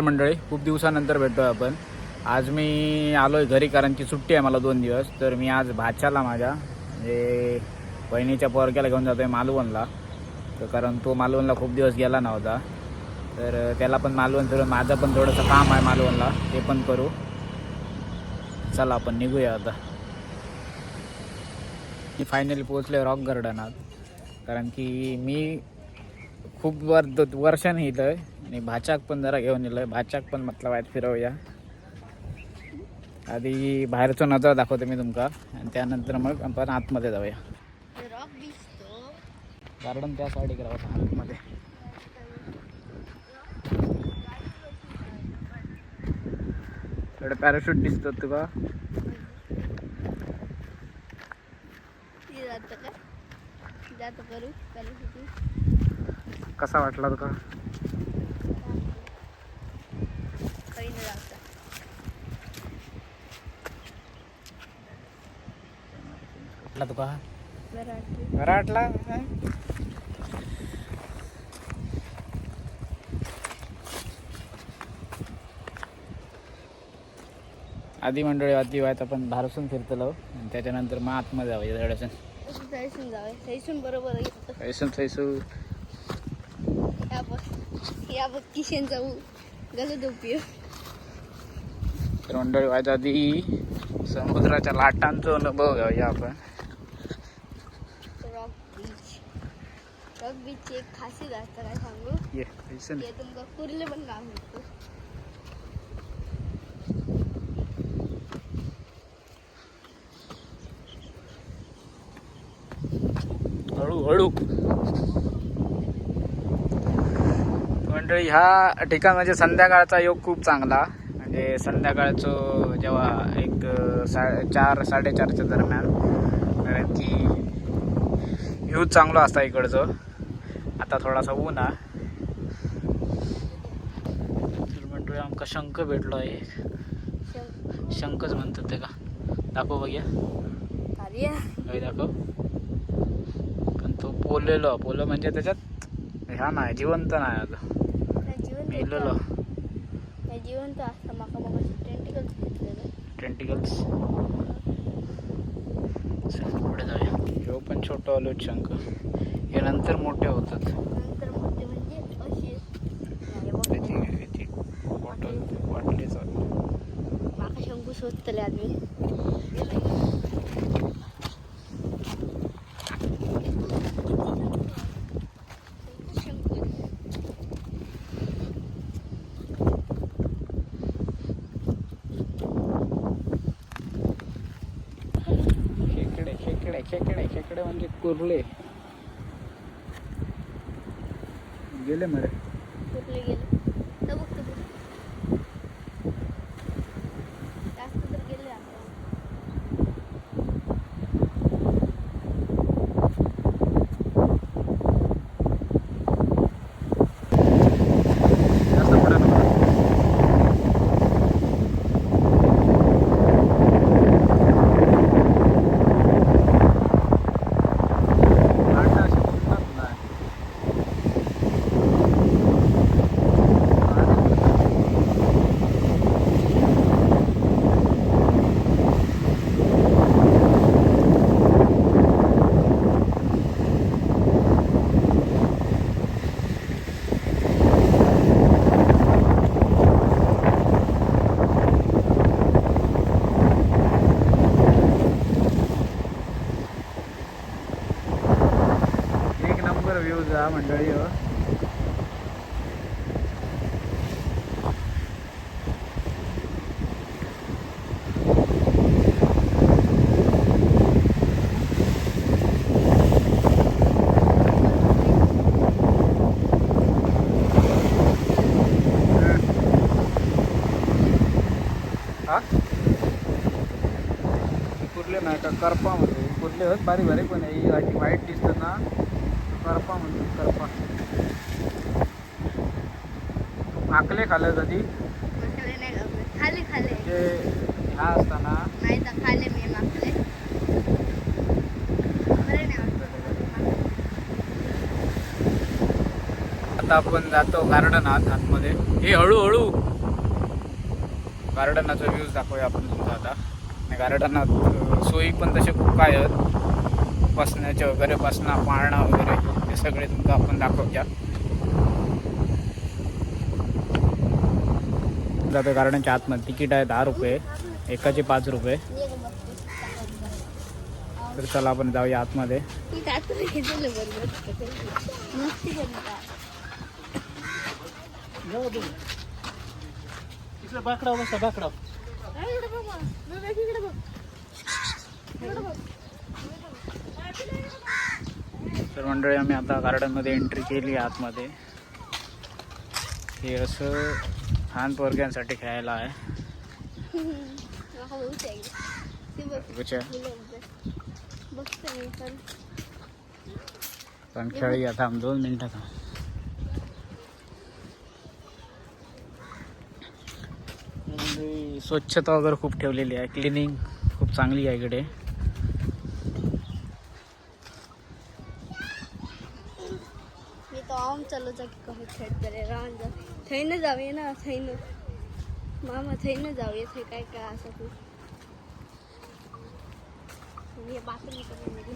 मंडळी, खूप दिवसानंतर भेटतोय आपण. आज मी आलोय घरी कारण की सुट्टी आहे मला 2 दिवस. तर मी आज भाच्याला माझ्या म्हणजे बहिणीच्या पोरक्याला घेऊन जातोय मालवणला. तर कारण तो मालवणला खूप दिवस गेला नव्हता, तर त्याला पण मालवण फिरून माझं पण थोडंसं काम आहे मालवणला, ते पण करू. चला आपण निघूया आता. मी फायनली पोहोचले रॉक गार्डनात, कारण की मी खूप वर्षांनी इथं आहे आणि भाच्याक पण जरा घेऊन येलो आहे. भाच्याक पण म्हटलं वाईट फिरवूया. आधी बाहेरचा नजारा दाखवतो मी तुमका आणि त्यानंतर मग आपण आतमध्ये जाऊया. गार्डन त्या साईड इकडे आतमध्ये. इकडे पॅराशूट दिसतो तुका. कसा वाटला तुका? तुका बरा वाटला? आधी मंडळी आधी व्हायचं आपण बाहेरसून फिरतलो आणि त्याच्यानंतर मग आतमध्ये जाऊया थैसून बरोबर थैसून किशन जाऊ तर मंडळी व्हायच्या आधी समुद्राच्या लाटांचा अनुभव घेऊया आपण. रॉक बीच एक खासियत असतं, काय सांगू ते तुमका कुर्ले पण काम होतो. हळूहळू मंडळी ह्या ठिकाण म्हणजे संध्याकाळचा योग खूप चांगला. म्हणजे संध्याकाळचं जेव्हा एक 4-4:30च्या दरम्यान, कारण की व्ह्यू चांगला असता इकडचं. आता थोडासा ऊन आहे. तर मंडळी आमका शंख भेटलो आहे. शंखच म्हणतात ते का? दाखव बघूया काय दाखव. पण तो पोलो म्हणजे त्याच्यात ह्या नाही, जिवंत नाही. आता मेलेलो जिवंत असतं. माका टेंटिकल्स. पुढे जाऊया. ह्यो पण छोटं आलो शंख. हे नंतर मोठे होतात. नंतर मोठे म्हणजे त्याची बॉटल वाटलीच. माका शंकू शोधतले आदमी. खेकडे म्हणजे कुर्ले गेले मरे. कुठले गेले तर बघतो. जास्त तर गेले आता. जास्त पुढे नको. व्ह्यूज हा मंडळी. हा कुर्ले नाही का करपा मध्ये कुर्ले होत बारीक बारीक, पण ही वाईट दिसतं ना, करपा म्हणतो. करपा आकले खाल्लं कधी खाले म्हणजे ह्या असताना नाही तर खाले मी मागले. आता आपण जातो गार्डनात आतमध्ये. हे हळूहळू गार्डनाचा व्ह्यूज दाखवूया आपण तुमचा आता. आणि गार्डनात सोयी पण तसे खूप काय आहेत, बसण्याचे वगैरे, बसणं पाळणं वगैरे हे सगळे तुमचं आपण दाखवूया. जातो गार्डनच्या आतमध्ये. तिकीट आहे 10 रुपये, एकाचे 5 रुपये. तर चला आपण जाऊया आतमध्ये. तर मंडळी आम्ही आता गार्डनमध्ये एंट्री केली आतमध्ये. हे असं लहान पोरग्यांसाठी खेळायला आहे. पण खेळी आता 2 मिनिटात. स्वच्छता वगैरे खूप ठेवलेली आहे, क्लिनिंग खूप चांगली आहे इकडे. मी तो आम चालू जा की कमी खेळत रे रान जा थैने जाऊया ना थैने मामा थैने जाऊया ते काय काय असं तू ये बाथरूम करून गेली.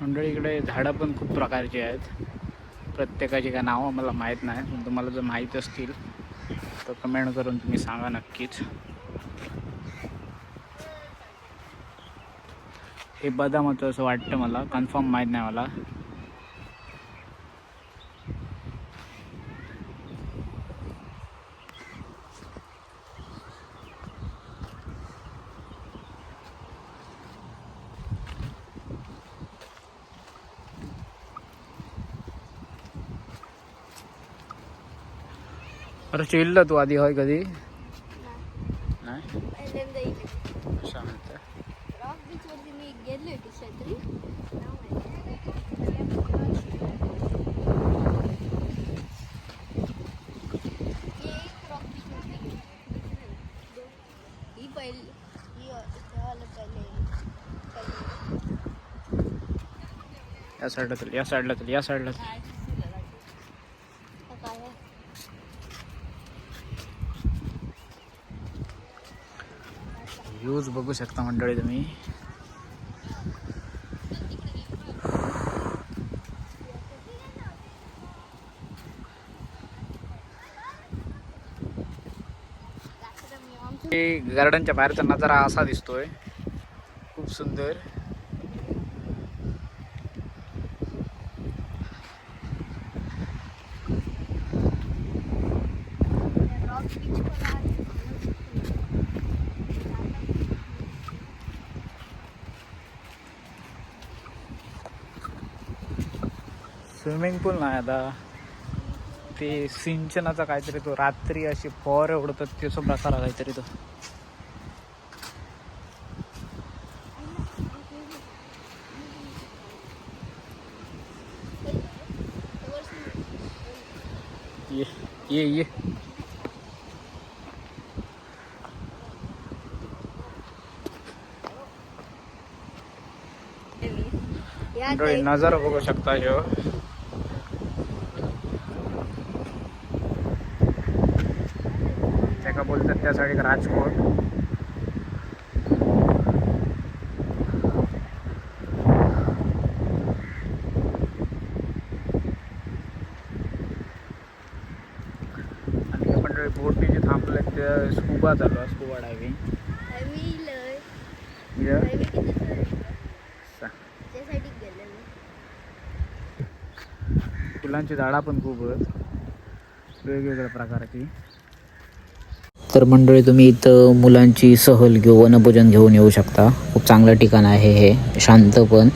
मंडळी इकडे झाडं पण खूप प्रकारची आहेत. प्रत्येकाची काय नावं मला माहीत नाही, पण तुम्हाला जर माहीत असतील तर कमेंट करून तुम्ही सांगा नक्कीच. हे बदामाचं असं वाटतं मला, कन्फर्म माहीत नाही मला. अरे चिल्ला तू आधी होय कधी नाही? पहिल्यांदा इकडे अशा म्हणतं. रॉक बीच वरती मी गेले होते छत्री ही पहिली या साईडला चल, या साईडला चल, या साईडला चल. व्ह्यूज बघू शकता मंडळी तुम्ही. गार्डनच्या बाहेरचा नजारा असा दिसतोय, खूप सुंदर. स्विमिंग पूल नाही आता, ते सिंचनाचा काहीतरी तो रात्री अशी फवारे उडतात ते सगळा प्रकार काहीतरी तो. ये ये नजारा बघू शकता. ह्यो त्याका बोलतात त्यासाठी राजकोट. आणि मंडळी बोटी जे थांबले ते स्कुबा चालू आहे, स्कुबा डायव्हिंग. फुलांची झाडा पण खूप आहेत वेगवेगळ्या प्रकारची. तर मंडळी तुम्ही इथं मुलांची सहल घेऊन वनभोजन घेऊन येऊ शकता. खूप चांगलं ठिकाण आहे हे, शांत पण,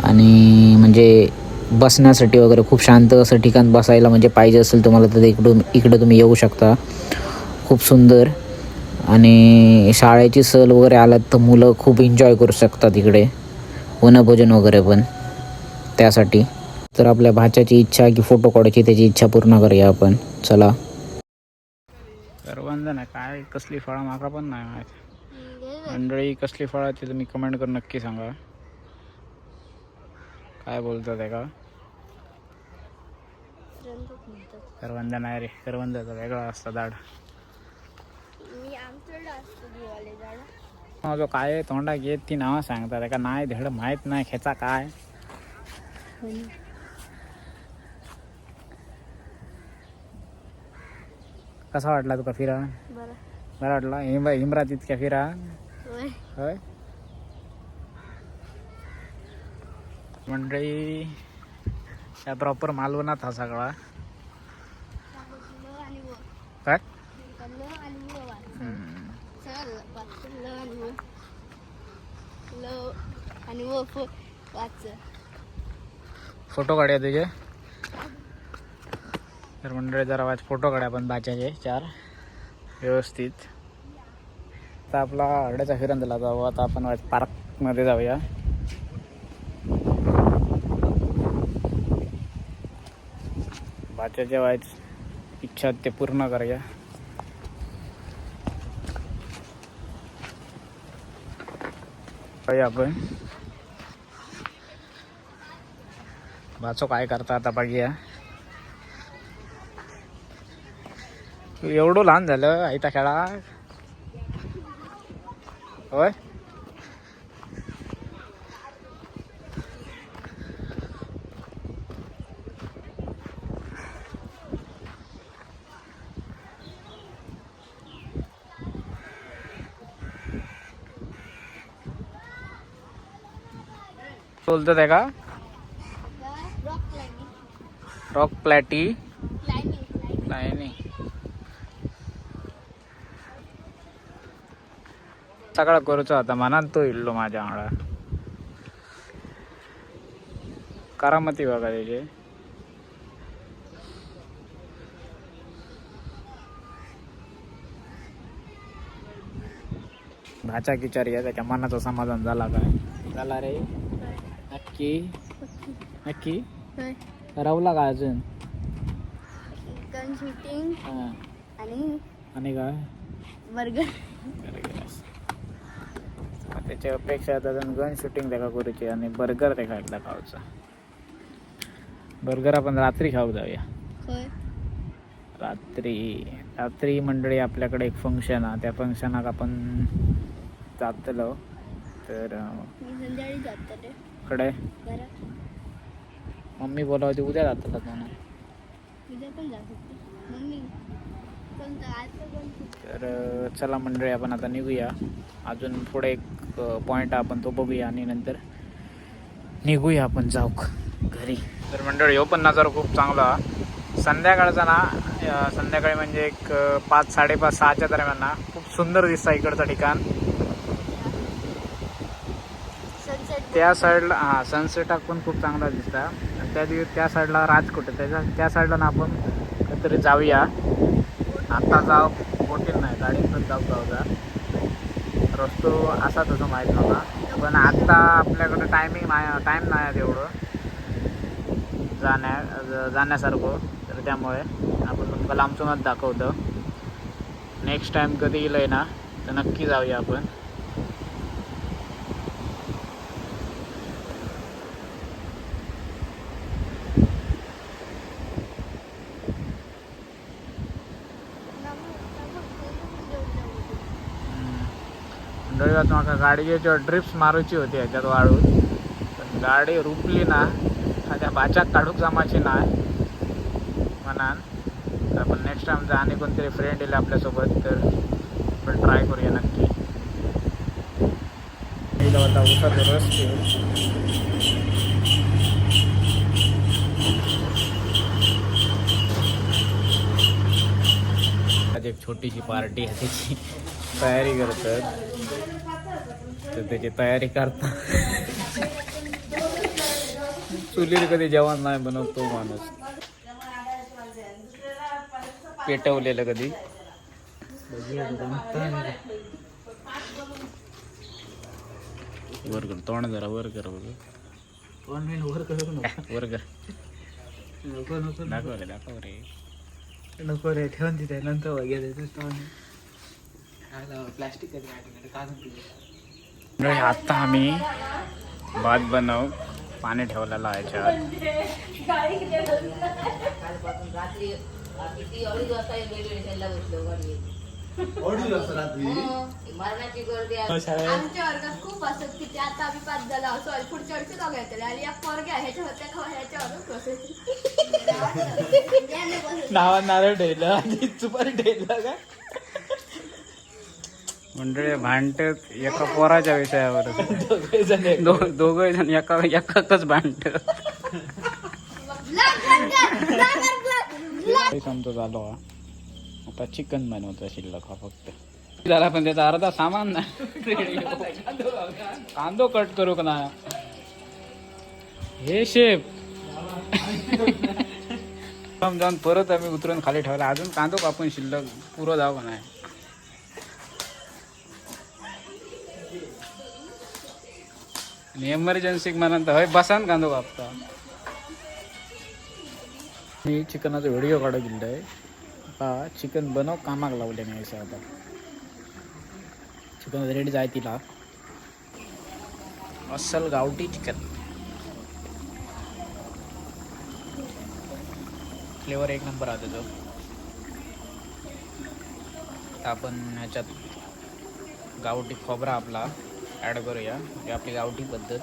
आणि म्हणजे बसण्यासाठी वगैरे खूप शांत असं ठिकाण बसायला म्हणजे पाहिजे असेल तुम्हाला तर इकडं तुम्ही येऊ शकता. खूप सुंदर. आणि शाळेची सहल वगैरे आलात तर मुलं खूप एन्जॉय करू शकतात इकडे वनभोजन वगैरे पण त्यासाठी. तर आपल्या भाच्याची इच्छा की फोटो काढायची, त्याची इच्छा पूर्ण करूया आपण. चला. करवंद नाही काय कसली फळं माका पण नाही माहीत. मंडळी कसली फळं ती तुम्ही कमेंट करून नक्की सांगा. काय बोलतात आहे का? करवंद नाही रे, करवंदाचा वेगळा असता झाड. जो काय तोंडाक येत ती नावं सांगतात का नाही धड माहीत नाही खेचा काय. कसा वाटला तुका फिरा? बरा वाटला. हिमरात इतक्या फिरा होय. मंडळी त्या प्रॉपर मालवणात हा सगळा काय फोटो काढूया तुझे. तर मंडळी जरा फोटो काढूया आपण बाच्याचे 4 व्यवस्थित. आता आपला हरड्याचा फिरून झाला जाऊ. आता आपण पार्कमध्ये जाऊया. बाच्याच्या वाईट इच्छा ते पूर्ण करूया. आपण बाचो काय करता आता बघूया. एवढं लहान झालं आयता खेळा होय. बोलतात आहे का रॉक प्लॅटी नाही सगळा करूचा होता मनात तो इल्लो माझ्या वांगडा. करामती बघा त्याचे. भाचा विचार या त्याच्या मनाचं समाधान झाला काय झाला रे नक्की नक्की राहुला का अजून गन शूटिंग आणि काय बर्गर. त्याच्या अपेक्षा अजून गन शूटिंग देखा करूची आणि बर्गर ते खायला खायचा. बर्गर आपण रात्री खाऊ जाऊया. रात्री मंडळी आपल्याकडे एक फंक्शन आहे. त्या फंक्शनाक आपण जातलो. तर संध्याकाळी जातले कडे मम्मी बोलावते उद्या जातात म्हणून. उद्या पण जात होते मम्मी. तर चला मंडळी आपण आता निघूया. अजून पुढे एक पॉईंट आपण तो बघूया आणि नंतर निघूया आपण जाऊ घरी. तर मंडळी हो पण नजारा खूप चांगला संध्याकाळचा ना. संध्याकाळी म्हणजे एक 5, 5:30, 6च्या दरम्यान ना खूप सुंदर दिसतं इकडचं ठिकाण. त्या साईडला सनसेट पण खूप चांगला दिसता. आणि त्या साईडला राजकोट त्या साईडला ना आपण काहीतरी जाऊया. आता जाऊ बोटील नाही गाडीत पण जाऊ रस्तो असा तसं माहीत नव्हता. पण आत्ता आपल्याकडे टाईम नाही तेवढं जाण्यासारखं. तर त्यामुळे आपण तुमका लांबचूनच दाखवतो. नेक्स्ट टाईम कधी येईल आहे ना तर नक्की जाऊया आपण. मंडळी म्हाका गाडयेच्यो ड्रिप्स मारूची होती ह्याच्यात वाळून. पण गाडी रुपली ना त्या भाच्याक काढूक जमाची नाही म्हणान. तर आपण नेक्स्ट टाइम जर आणि कोणतरी फ्रेंड येईल आपल्यासोबत तर आपण ट्राय करूया नक्की. आता उसाचा रस आज एक छोटीशी पार्टी आहे त्याची तयारी करतात. तर त्याची तयारी करता चुलीवर कधी जेवण नाही बनवतो माणूस. पेटवलेलं कधी वर कर तोंड जरा वर कर वर कर. नको नको दाखव रे नको रे ठेवून तिथे नंतर वगैरे प्लास्टिक काढून आता आम्ही भात बनव पाणी ठेवलेलं आहे याच्यात. आमच्या वर्गात खूप असत की ते आता आम्ही 5 झाला सॉरी पुढच्या वर्षी दोघं येतले आणि या पोरग्या ह्याच्या होत्या ह्याच्यावरच बसायची. नावा नारळ ठेवलं आणि सुपारी ठेवलं का मंडळी भांडत एका पोराच्या विषयावर दोघे जण दोघे जण एकाच भांडत. आमचं झालो आता चिकन बनवतो शिल्लक हा फक्त झाला पण त्याचा अर्धा सामान नाही. कांदो कट करू का ना हे शेप जाऊन परत आम्ही उतरून खाली ठेवला अजून कांदो कापून शिल्लक पुरं जावं नाही. आणि एमर्जन्सी म्हणून हय बसान कांदो कापता. मी चिकनाचा व्हिडिओ काढू गेलो आता चिकन बनव कामाक लावले नाही असं आता चिकन रेडी जाय तिला अस्सल गावठी चिकन फ्लेवर एक नंबर आहे त्याचं. आपण ह्याच्यात गावठी खोबरा आपला ॲड करूया ही आपली गावठी पद्धत.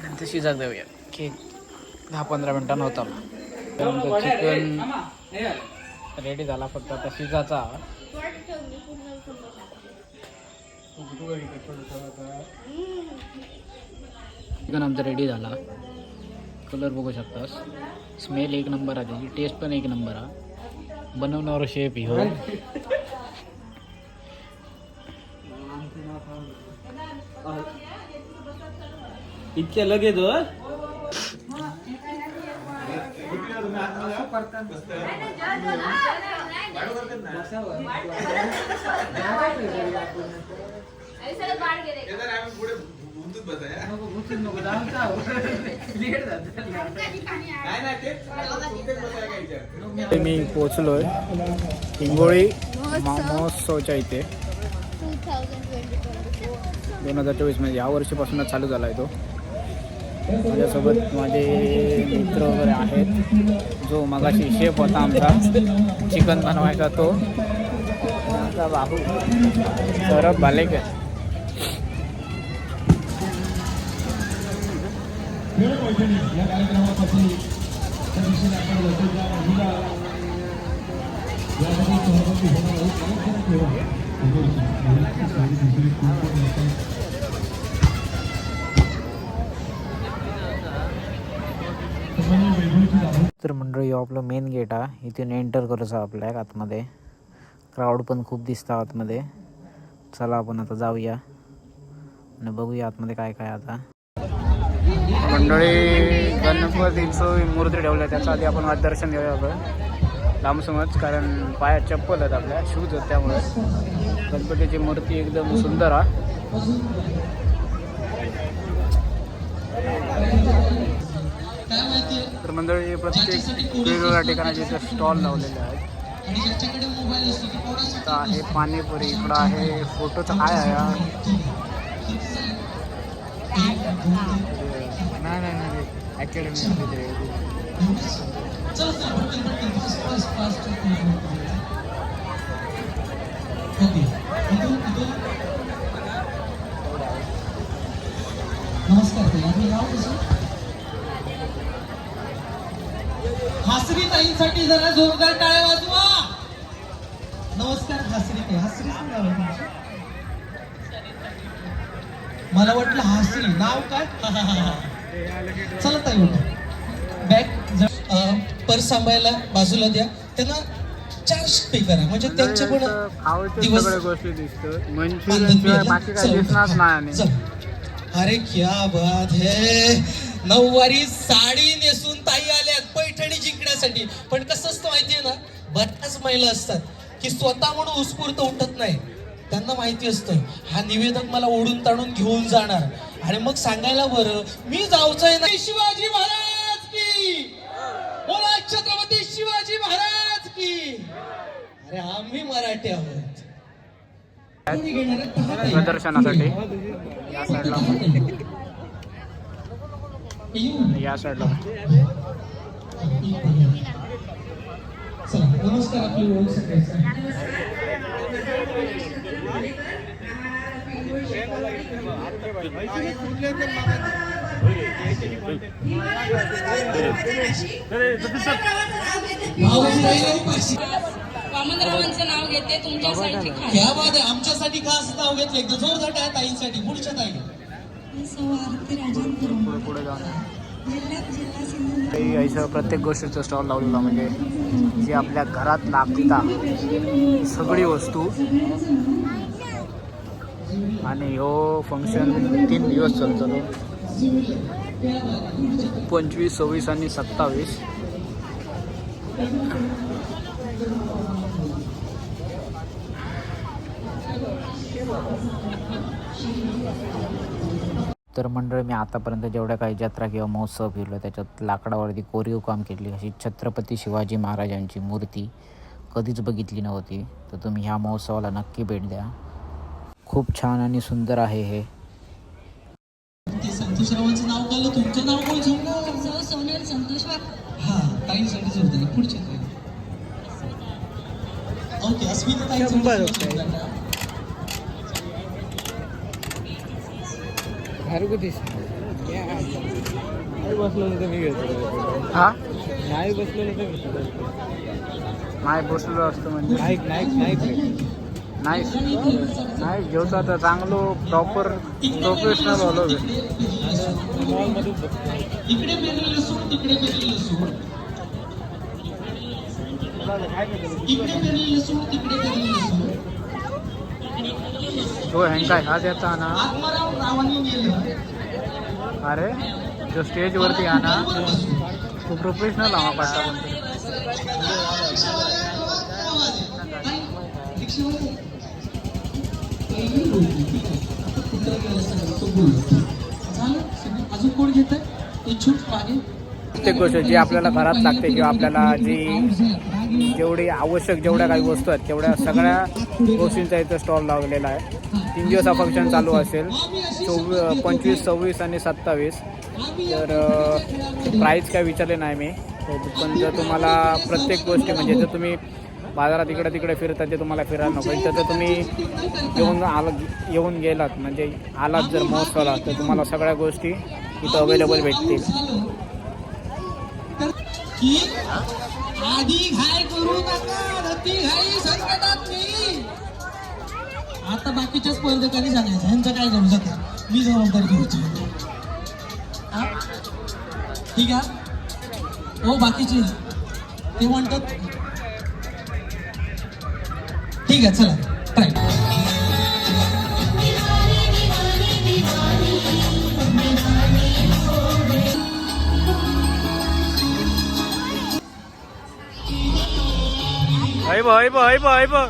नंतर शिजाक देऊया की 10-15 मिनिटांनं होता चिकन रेडी झाला फक्त आता शिजाचा. चिकन आमचा रेडी झाला. कलर बघू शकतास स्मेल एक नंबर आहे त्याची टेस्ट पण एक नंबर आहे. बनवणार शेफ हो इतक्या लगेच हो मी पोचलोय हिंगोळी महोत्सवच्या इथे 2024 म्हणजे या वर्षीपासूनच चालू झाला आहे तो. माझ्यासोबत माझे मित्र वगैरे आहेत. जो मगाशी शेफ होता आमचा चिकन बनवायचा तो आमचा बाबू सौरभ भालेकर. तर मंडळी आपलं मेन गेट आहे इथून एंटर करायचं आपल्या आतमध्ये. क्राऊड पण खूप दिसतं आतमध्ये. चला आपण आता जाऊया आणि बघूया आतमध्ये काय काय. आता मंडळी गणपतीचं मूर्ती ठेवलं त्याच्या आधी आपण दर्शन घेऊया आपण लांब समज कारण पायात चप्पल आहेत आपल्या शूज आहेत त्यामुळे. गणपतीची मूर्ती एकदम सुंदर आहे. तर मंडळी प्रत्येक वेगवेगळ्या ठिकाणी इथे स्टॉल लावलेले आहेत. इथं आहे पाणीपुरी इकडं आहे फोटोचं काय आहे नाही अकॅडमी हासरी ताईंसाठी जरा जोरदार टाळ्या वाजवा. नमस्कार हासरी ताई. हासरी नाव आहे तुमचं? मला वाटलं हासरी नाव काय. चला ताई बॅग पर्स सांभाळायला बाजूला द्या. त्यांना चार्ज पे करा म्हणजे त्यांचे पण दिवस गोष्टी दिसतात मंचुरियन बाकी काय दिसणार नाही. अरे क्या बात है. नऊवारी साडी नेसून ताई आल्यात पैठणी जिंकण्यासाठी. पण कसं असतं माहितीये ना बऱ्याच महिला असतात की स्वतः म्हणून उत्स्फूर्त उठत नाही. त्यांना माहिती असतं हा निवेदक मला ओढून ताणून घेऊन जाणार आणि मग सांगायला बरं मी जाऊचंय ना शिवाजी महाराज की, बोला छत्रपती शिवाजी महाराज की. अरे आम्ही मराठी आहोत. कोणी घेणार आहे? दहा ताई. प्रदर्शनासाठी या साईडला येऊ. या साईडला चला, नमस्कार. आपली ओळख सांगायचं. वामनरावांचं नाव घेते तुमच्यासाठी खास. क्या बात आहे. आमच्यासाठी खास नाव घेतलं. एकदा जोरदार टाळ्या ताईंसाठी. पुढच्या ताई. पुढे जाऊन काही असं प्रत्येक गोष्टीचं स्टॉल लावलेला, म्हणजे जी आपल्या घरात लागता सगळी वस्तू. आणि हो फंक्शन 3 दिवस चालतो, 25, 26 आणि 27. तर मंडळी, मी आतापर्यंत जेवढ्या काही जत्रा किंवा महोत्सव फिरलो त्याच्यात लाकडावरती कोरीव काम केली अशी छत्रपती शिवाजी महाराजांची मूर्ती कधीच बघितली नव्हती. तर तुम्ही ह्या महोत्सवाला नक्की भेट द्या. खूप छान आणि सुंदर आहे हे. संतोषरावांचं नाव कळलं. तुमचं नाव कोण सांगा? सोनेल संतोष वाघ. हा, ताईंसाठी जोरदार. पुढच्या ताई. ओके, अस्मिता ताई. बसलेलं तर मी घेतो. हा नाही बसलेलं तर घेतो. नाही बसलो असतो म्हणजे नाईक नाही नाही जेवतो आता चांगलो प्रॉपर प्रोफेशनल झालो. मॉलमध्येच बसतो. इकडे पेरलेलं सोड, तिकडे पेरलेलं सोड. इकडे पेरलेलं सोड, तिकडे पेरलेलं सोड. तो हँकाय हा देता ना. आत्माराम रावांनी नेलं. अरे जो स्टेजवरती आहे ना तो प्रोफेशनल हवा पाडता म्हणतो. अजून कोण घेत मागे. प्रत्येक गोष्ट जी आपल्याला घरात लागते किंवा आपल्याला जी जेवढी आवश्यक जेवढ्या काही वस्तू आहेत तेवढ्या सगळ्या गोष्टींचा इथं स्टॉल लावलेला आहे. 3 दिवस हा फंक्शन चालू असेल, 25, 26 आणि 27. तर प्राईस काय विचारले नाही मी, पण जर तुम्हाला प्रत्येक गोष्टी म्हणजे जर तुम्ही बाजारात इकडे तिकडे फिरतात ते तुम्हाला फिरायला नको, तर जर तुम्ही येऊन गेलात म्हणजे आलात जर महोत्सवाला तर तुम्हाला सगळ्या गोष्टी इथं अवेलेबल भेटतील. आधी घाई करू नका, रती घाई संकटात नाही. आता बाकीच्या स्पर्धकांनी सांगायचं ह्यांचं काय करू शकता, मी जबाबदारी घ्यायची. ठीक आहे हो. बाकीचे ते म्हणतात ठीक आहे चला ट्राय. हाय बा